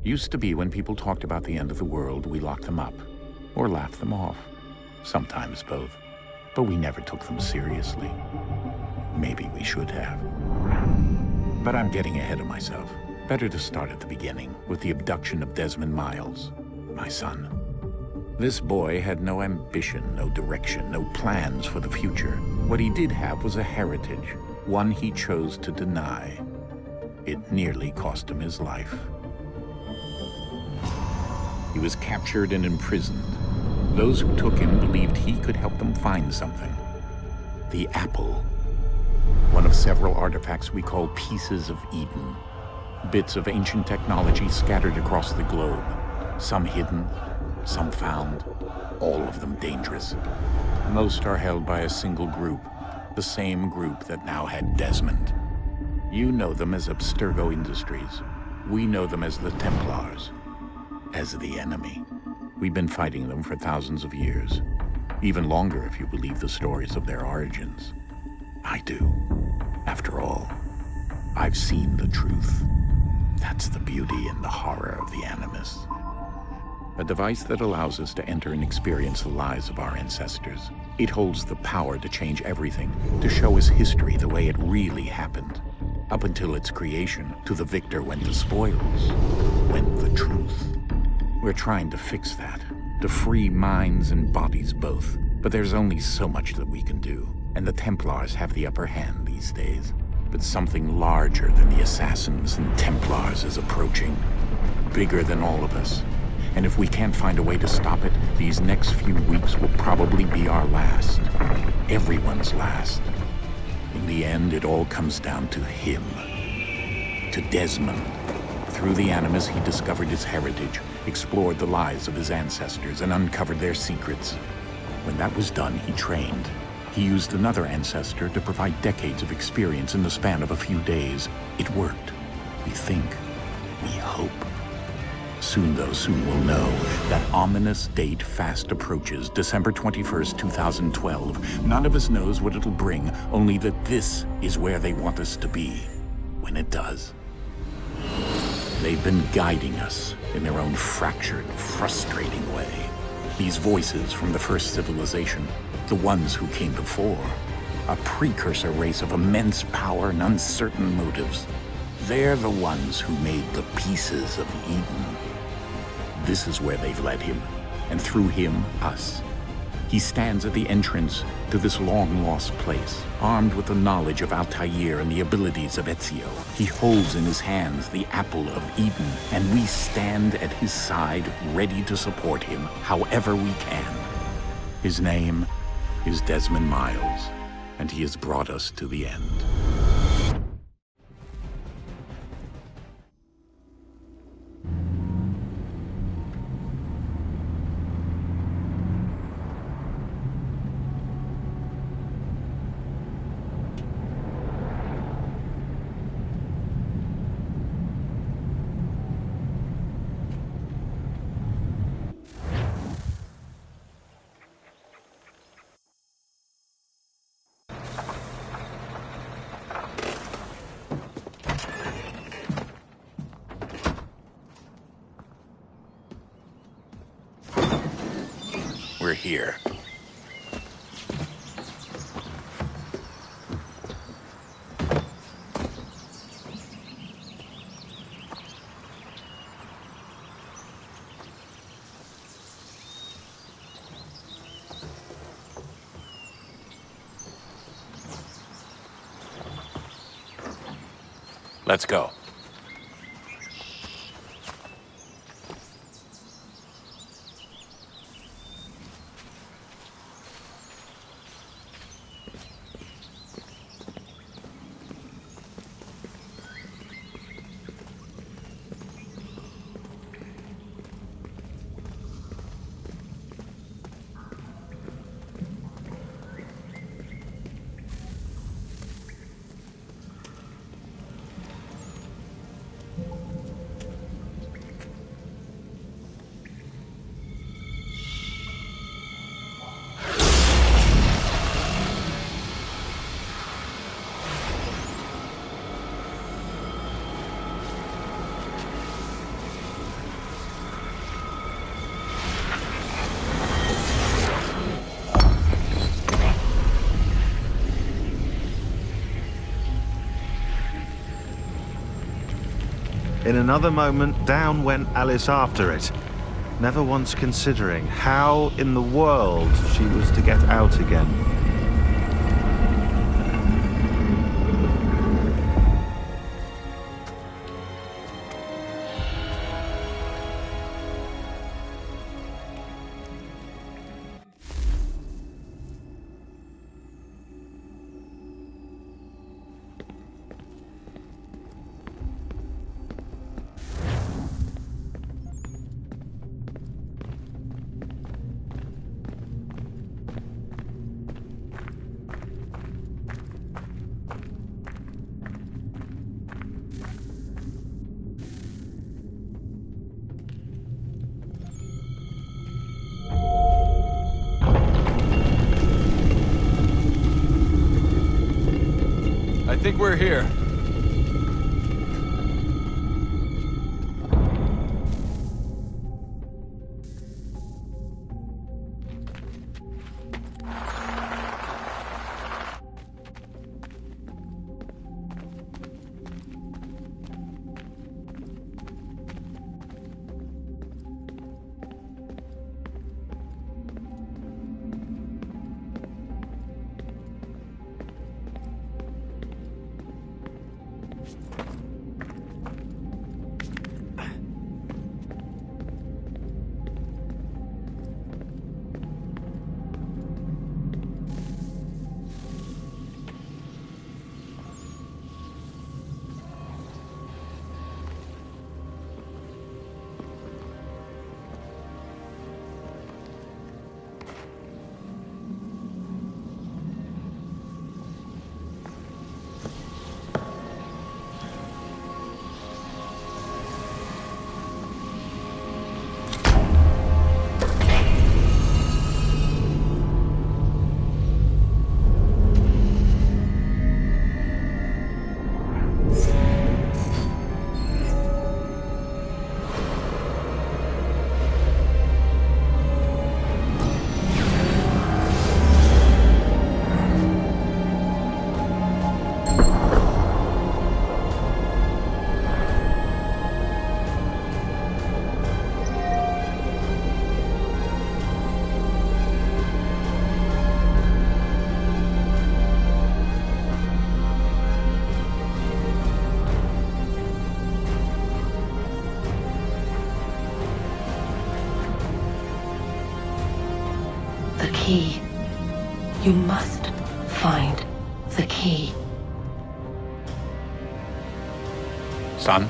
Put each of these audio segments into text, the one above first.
Used to be when people talked about the end of the world, we locked them up, or laughed them off. Sometimes both. But we never took them seriously. Maybe we should have. But I'm getting ahead of myself. Better to start at the beginning, with the abduction of Desmond Miles, my son. This boy had no ambition, no direction, no plans for the future. What he did have was a heritage, one he chose to deny. It nearly cost him his life. He was captured and imprisoned. Those who took him believed he could help them find something. The apple. One of several artifacts we call pieces of Eden. Bits of ancient technology scattered across the globe. Some hidden, some found, all of them dangerous. Most are held by a single group, the same group that now had Desmond. You know them as Abstergo Industries. We know them as the Templars, as the enemy. We've been fighting them for thousands of years, even longer if you believe the stories of their origins. I do. After all, I've seen the truth. That's the beauty and the horror of the Animus. A device that allows us to enter and experience the lives of our ancestors. It holds the power to change everything, to show us history the way it really happened. Up until its creation, to the victor went the spoils, went the truth. We're trying to fix that, to free minds and bodies both. But there's only so much that we can do, and the Templars have the upper hand these days. But something larger than the Assassins and Templars is approaching, bigger than all of us. And if we can't find a way to stop it, these next few weeks will probably be our last. Everyone's last. In the end, it all comes down to him. To Desmond. Through the Animus, he discovered his heritage, explored the lives of his ancestors, and uncovered their secrets. When that was done, he trained. He used another ancestor to provide decades of experience in the span of a few days. It worked. We think. We hope. Soon, though, soon we'll know. That ominous date fast approaches, December 21st, 2012. None of us knows what it'll bring, only that this is where they want us to be, when it does. They've been guiding us in their own fractured, frustrating way. These voices from the first civilization, the ones who came before, a precursor race of immense power and uncertain motives. They're the ones who made the pieces of Eden. This is where they've led him, and through him, us. He stands at the entrance to this long-lost place, armed with the knowledge of Altair and the abilities of Ezio. He holds in his hands the apple of Eden, and we stand at his side, ready to support him however we can. His name is Desmond Miles, and he has brought us to the end. We're here. Let's go. In another moment, down went Alice after it, never once considering how in the world she was to get out again. I think we're here. The key. You must find the key. Son?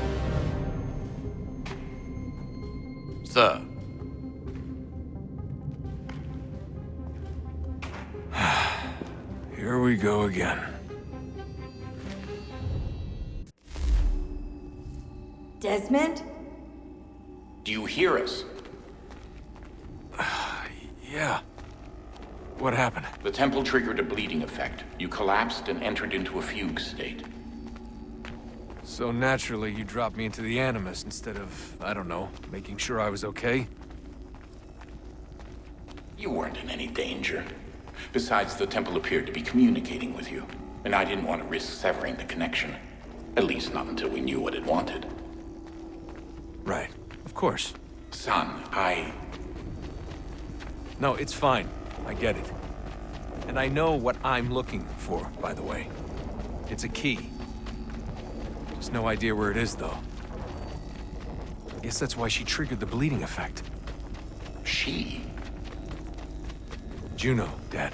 Sir. Here we go again. Desmond? Do you hear us? Yeah. What happened? The temple triggered a bleeding effect. You collapsed and entered into a fugue state. So naturally, you dropped me into the Animus instead of, I don't know, making sure I was okay? You weren't in any danger. Besides, the temple appeared to be communicating with you, and I didn't want to risk severing the connection. At least not until we knew what it wanted. Right. Of course. Son, No, it's fine. I get it. And I know what I'm looking for, by the way. It's a key. Just no idea where it is, though. I guess that's why she triggered the bleeding effect. She? Juno, Dad.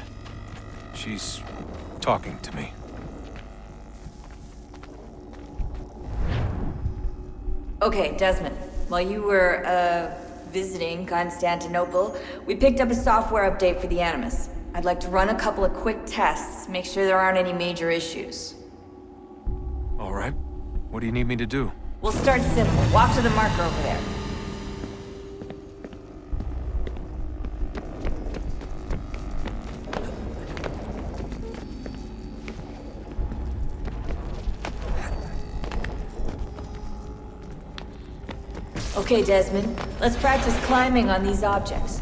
She's talking to me. Okay, Desmond. While you were, visiting Constantinople, we picked up a software update for the Animus. I'd like to run a couple of quick tests, make sure there aren't any major issues. All right. What do you need me to do? We'll start simple. Walk to the marker over there. Okay, Desmond. Let's practice climbing on these objects.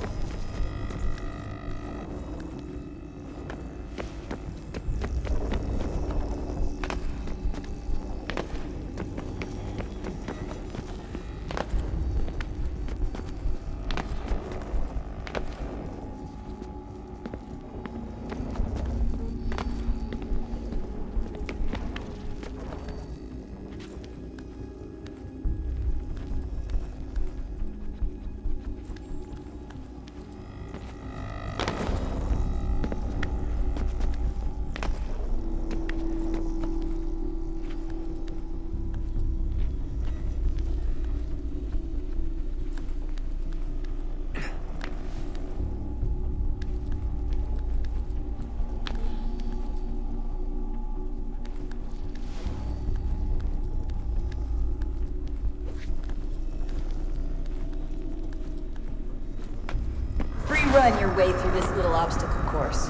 your way through this little obstacle course.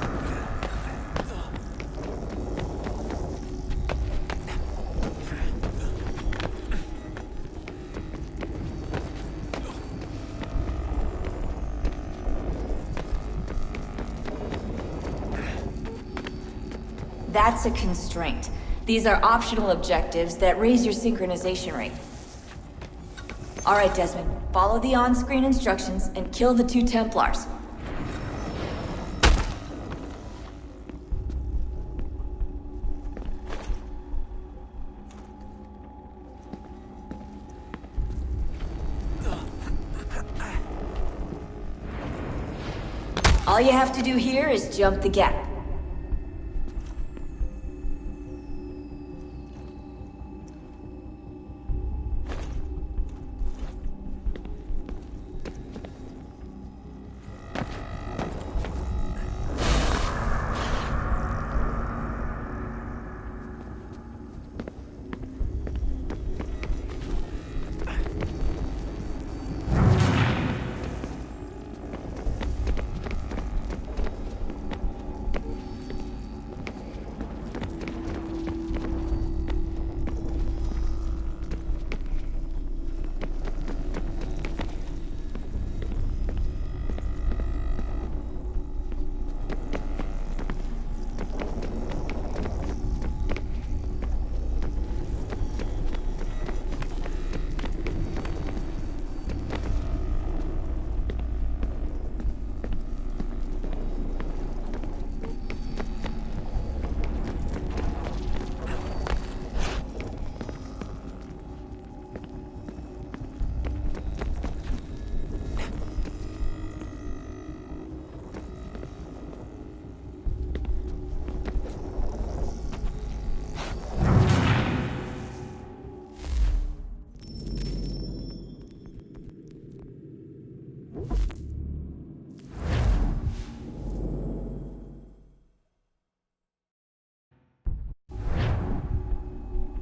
That's a constraint. These are optional objectives that raise your synchronization rate. All right, Desmond. Follow the on-screen instructions and kill the 2 Templars. All you have to do here is jump the gap.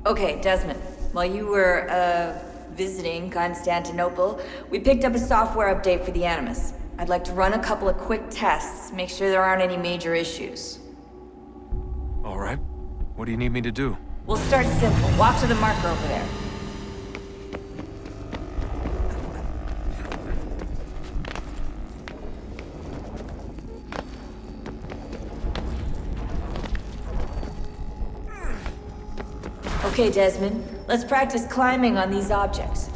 Okay, Desmond. While you were, visiting Constantinople, we picked up a software update for the Animus. I'd like to run a couple of quick tests, make sure there aren't any major issues. All right. What do you need me to do? We'll start simple. Walk to the marker over there. Okay, Desmond. Let's practice climbing on these objects.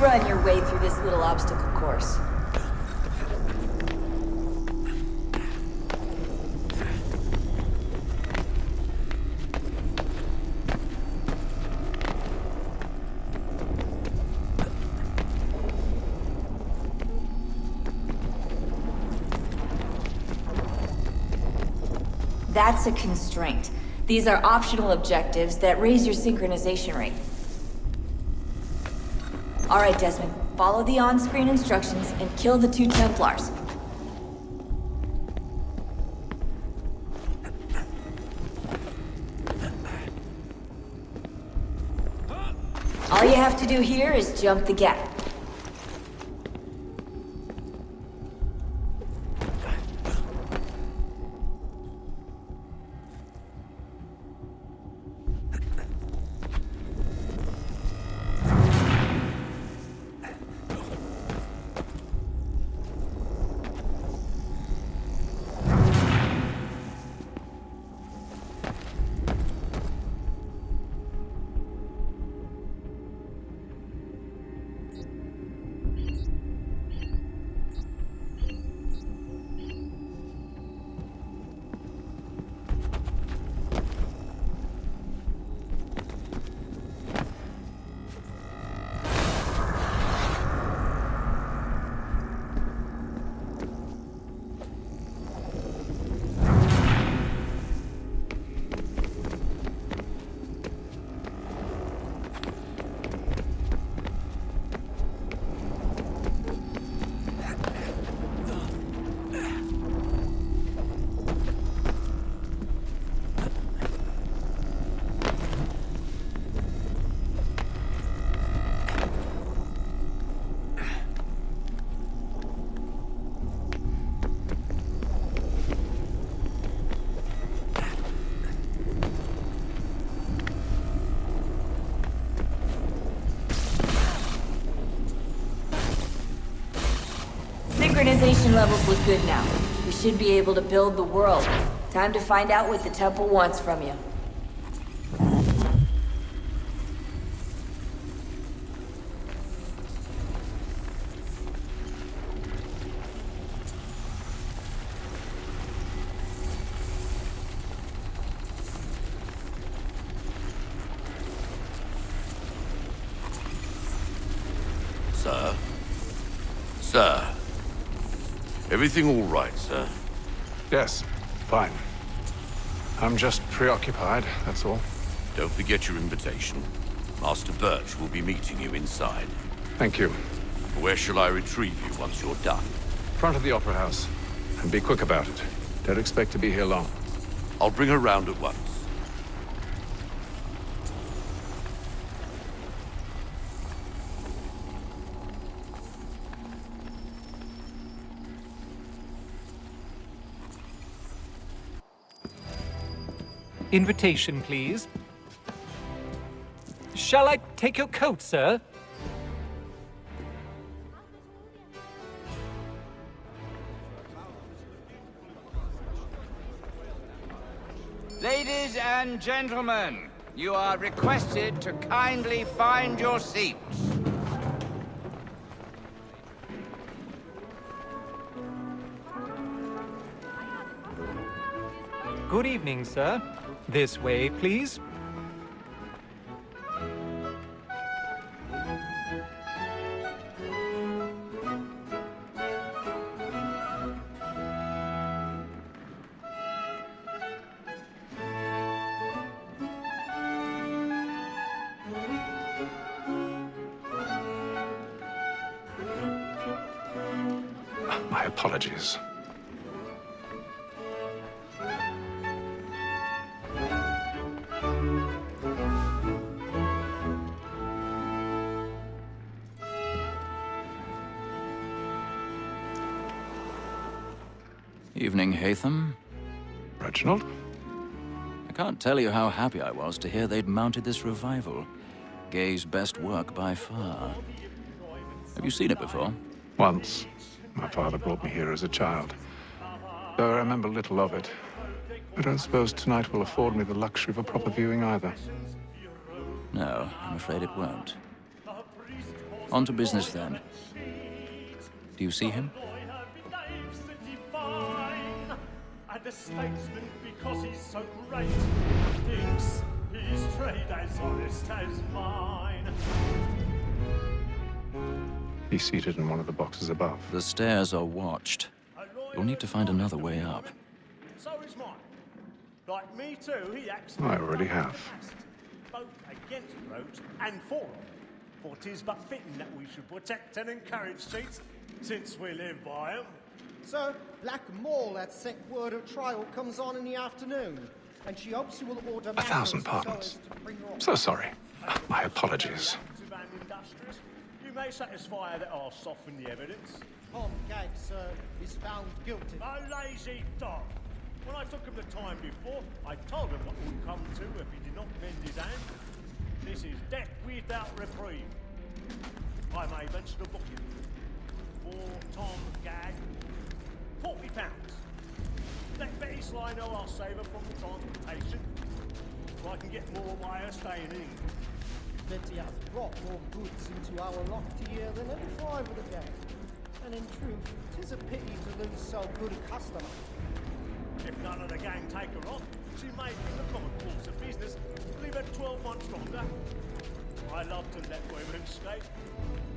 Run your way through this little obstacle course. That's a constraint. These are optional objectives that raise your synchronization rate. All right, Desmond. Follow the on-screen instructions and kill the 2 Templars. All you have to do here is jump the gap. Organization levels look good now. We should be able to build the world. Time to find out what the temple wants from you. Sir? Sir? Everything all right, sir? Yes, fine. I'm just preoccupied, that's all. Don't forget your invitation. Master Birch will be meeting you inside. Thank you. Where shall I retrieve you once you're done? Front of the Opera House. And be quick about it. Don't expect to be here long. I'll bring her round at once. Invitation, please. Shall I take your coat, sir? Ladies and gentlemen, you are requested to kindly find your seats. Good evening, sir. This way, please. My apologies. Evening, Hatham. Reginald? I can't tell you how happy I was to hear they'd mounted this revival. Gay's best work by far. Have you seen it before? Once. My father brought me here as a child. Though I remember little of it. I don't suppose tonight will afford me the luxury of a proper viewing either. No, I'm afraid it won't. On to business then. Do you see him? And a statesman because he's so great. Thinks his trade as honest as mine. He's seated in one of the boxes above. The stairs are watched. You'll need to find another way up. So is mine. Like me too, he acts. I already have. Both against roads and for them. For 'tis but fitting that we should protect and encourage cheats, since we live by 'em. Sir, Black Mall had sent word of trial comes on in the afternoon, and she hopes you will order 1,000 pardons. So sorry. My apologies. You may satisfy her that I'll soften the evidence. Tom Gag, sir, is found guilty. A lazy dog. When I took him the time before, I told him what would come to if he did not bend his hand. This is death without reprieve. I may mention a booking. For Tom Gag, £40. Let Betty Sly know I'll save her from the transportation, so I can get more by her staying in England. Betty has brought more goods into our lofty year than any five of the day. And in truth, 'tis a pity to lose so good a customer. If none of the gang take her on, she may, in the common course of business, leave her 12 months longer. I love to let women escape.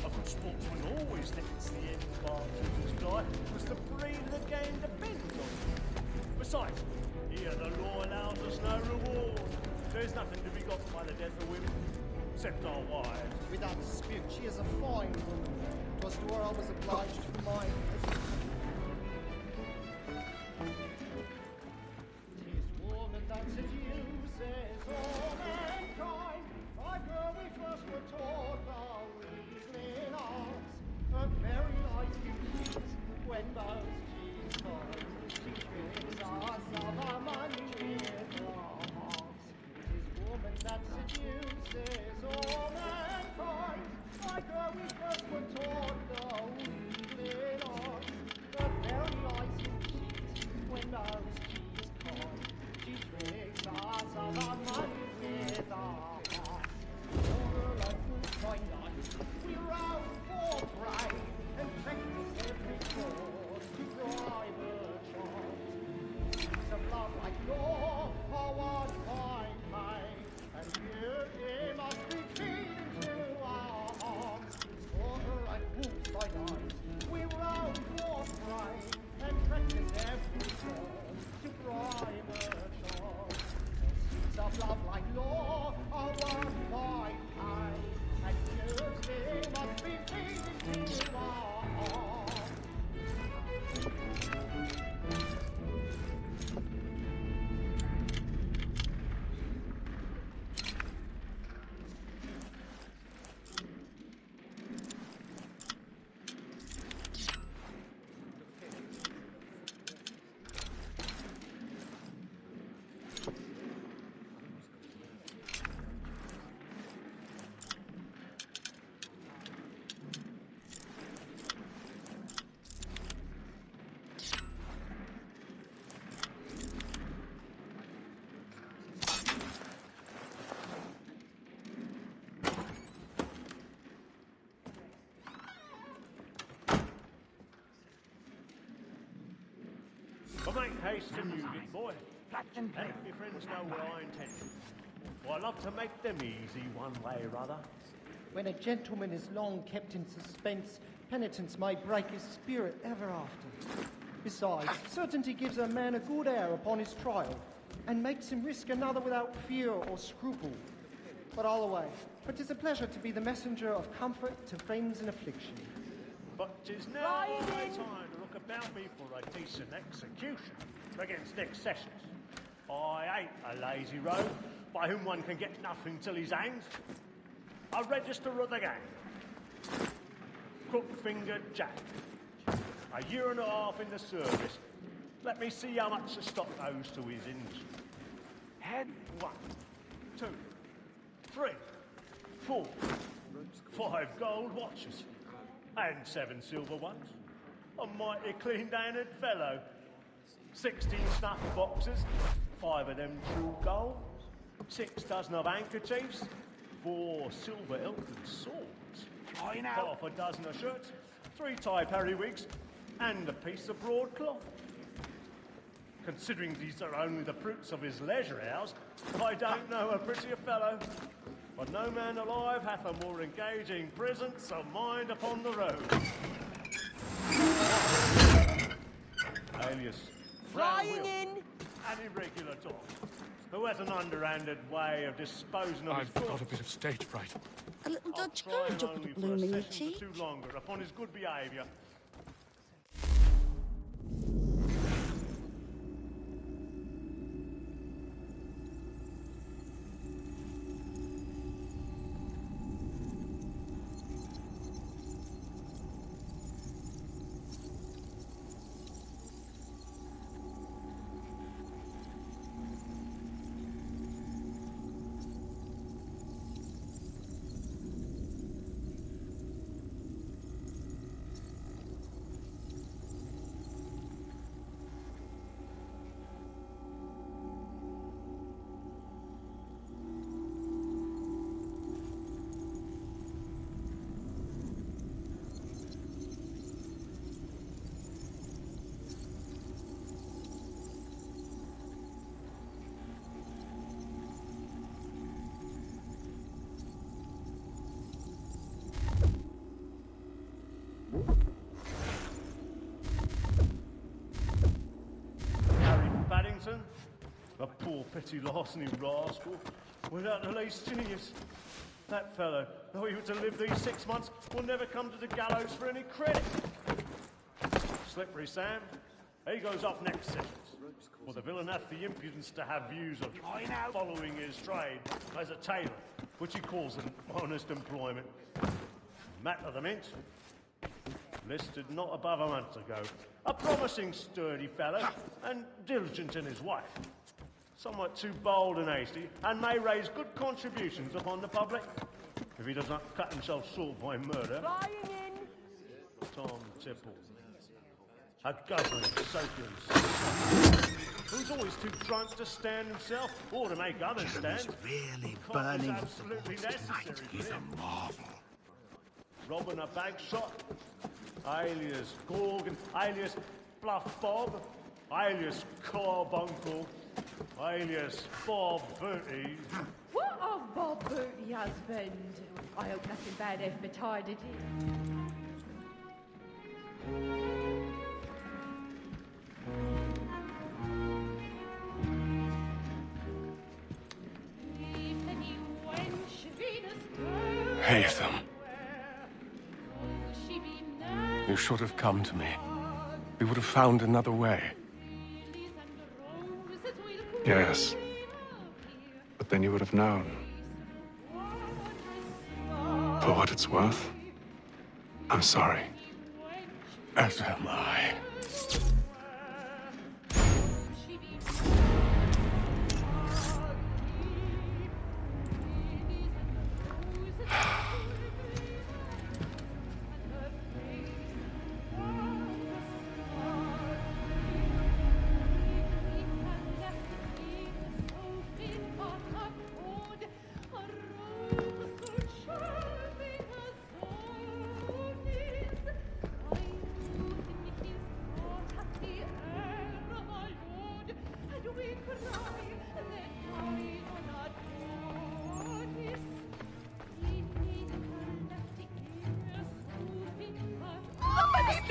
A good sportsman always lets the end part of the sky, because the breed of the game depends on it. Besides, here the law allows us no reward. There's nothing to be got by the death of women, except our wives. Without dispute, she is a fine woman. 'Twas to her I was obliged for mine. 'Tis woman that seduces all mankind. Like her we first were taught the reasoning arts. A very light beauties when both she's fine. She tricks us of our money with her hearts. 'Tis woman that seduces all mankind. Like her we first were taught the reasoning arts. But make haste to move it, boy. And if your friends know where I intend. For I love to make them easy one way or other. When a gentleman is long kept in suspense, penitence may break his spirit ever after. Besides, certainty gives a man a good air upon his trial, and makes him risk another without fear or scruple. But all away, for 'tis a pleasure to be the messenger of comfort to friends in affliction. But 'tis now my time to look about me for a decent execution against next sessions. I ain't a lazy rogue by whom one can get nothing till he's hanged. A register of the gang. Crook-fingered Jack. A year and a half in the service. Let me see how much the stock owes to his industry. Head 1, 2, 3, 4, 5 gold watches. And 7 silver ones. A mighty clean-handed fellow. 16 snuff boxes, 5 of them true gold. 6 dozen of handkerchiefs, 4 silver hilted swords. Half a dozen of shirts, 3 tie periwigs, and a piece of broadcloth. Considering these are only the fruits of his leisure hours, I don't know a prettier fellow. But no man alive hath a more engaging presence of mind upon the road. Alias Flying in! An irregular dog, who has an underhanded way of disposing of his goods. I've got a bit of stage fright. A little Dutch I'll try courage him up at only the for a blooming session cheek. or 2 longer upon his good behaviour. A poor petty larceny rascal, without the least genius. That fellow, though he were to live these 6 months, will never come to the gallows for any credit. Slippery Sam, he goes off next sessions. For the villain hath the impudence to have views of following his trade as a tailor, which he calls an honest employment. Matt of the Mint, listed not above a month ago. A promising, sturdy fellow, and diligent in his wife. Somewhat too bold and hasty, and may raise good contributions upon the public, if he does not cut himself short by murder. Flying in! Tom Tipple. A guzzling soaking, who's always too drunk to stand himself, or to make others stand. Really Coffee's burning absolutely necessary. He's a marvel. Robbing a bag shot, alias Gorgon, alias Bluff Bob, alias Carbuncle, alias Bob Bertie. What of Bob Bertie, husband? I hope nothing bad hath betided him. Haytham. You should have come to me. We would have found another way. Yes. But then you would have known. For what it's worth, I'm sorry. As am I.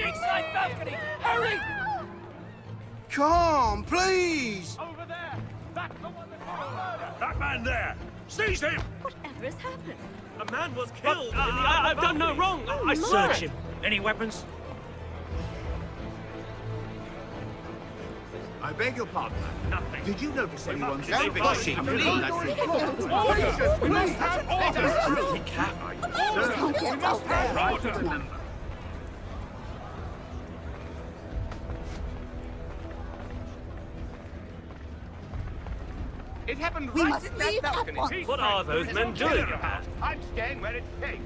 Inside balcony! Hurry! Come, please! Over there! That's the one that did the murder! That man there! Seize him! Whatever has happened? A man was killed in the I've done no wrong. I searched him. Any weapons? I beg your pardon. Nothing. Did you notice anyone David, pushing please. me? Order! We must have order! He can't. We must have order! It happened We right must in that leave at balcony. once. What are those men doing about? I'm staying where it's safe.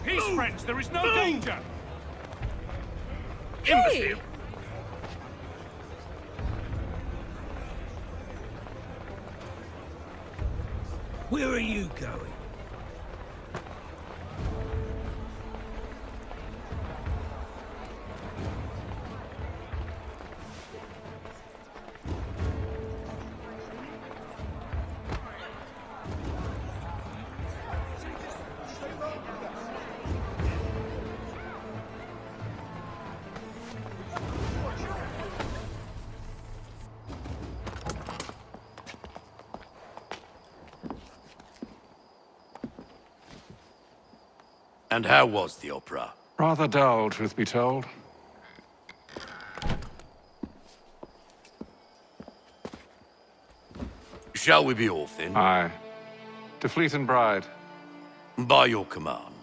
Peace, friends. There is no danger. Hey! Imbecile. Where are you going? And how was the opera? Rather dull, truth be told. Shall we be off then? Aye. To Fleet and Bride. By your command.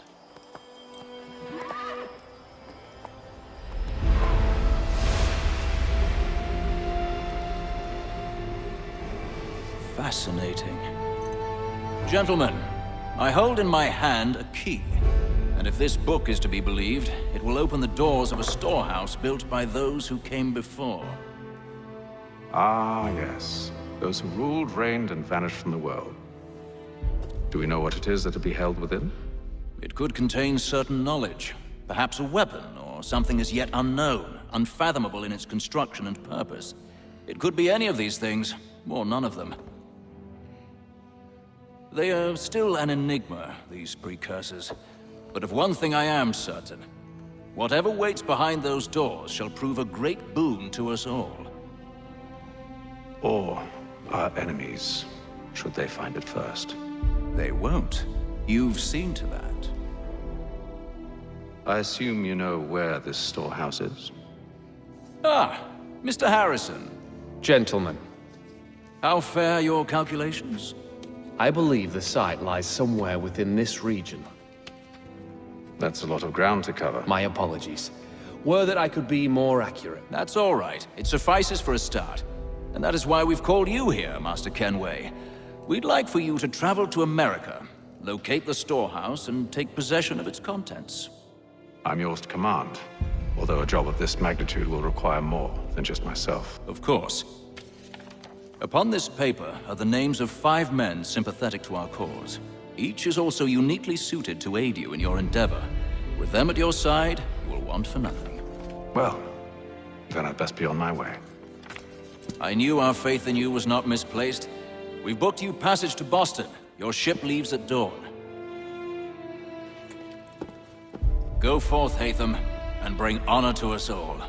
Fascinating. Gentlemen, I hold in my hand a key. And if this book is to be believed, it will open the doors of a storehouse built by those who came before. Ah, yes. Those who ruled, reigned, and vanished from the world. Do we know what it is that will be held within? It could contain certain knowledge, perhaps a weapon, or something as yet unknown, unfathomable in its construction and purpose. It could be any of these things, or none of them. They are still an enigma, these precursors. But of one thing I am certain. Whatever waits behind those doors shall prove a great boon to us all. Or our enemies, should they find it first. They won't. You've seen to that. I assume you know where this storehouse is? Ah, Mr. Harrison. Gentlemen, How fare your calculations? I believe the site lies somewhere within this region. That's a lot of ground to cover. My apologies. Were that I could be more accurate. That's all right. It suffices for a start. And that is why we've called you here, Master Kenway. We'd like for you to travel to America, locate the storehouse, and take possession of its contents. I'm yours to command, although a job of this magnitude will require more than just myself. Of course. Upon this paper are the names of 5 men sympathetic to our cause. Each is also uniquely suited to aid you in your endeavor. With them at your side, you will want for nothing. Well, then I'd best be on my way. I knew our faith in you was not misplaced. We've booked you passage to Boston. Your ship leaves at dawn. Go forth, Hatham, and bring honor to us all.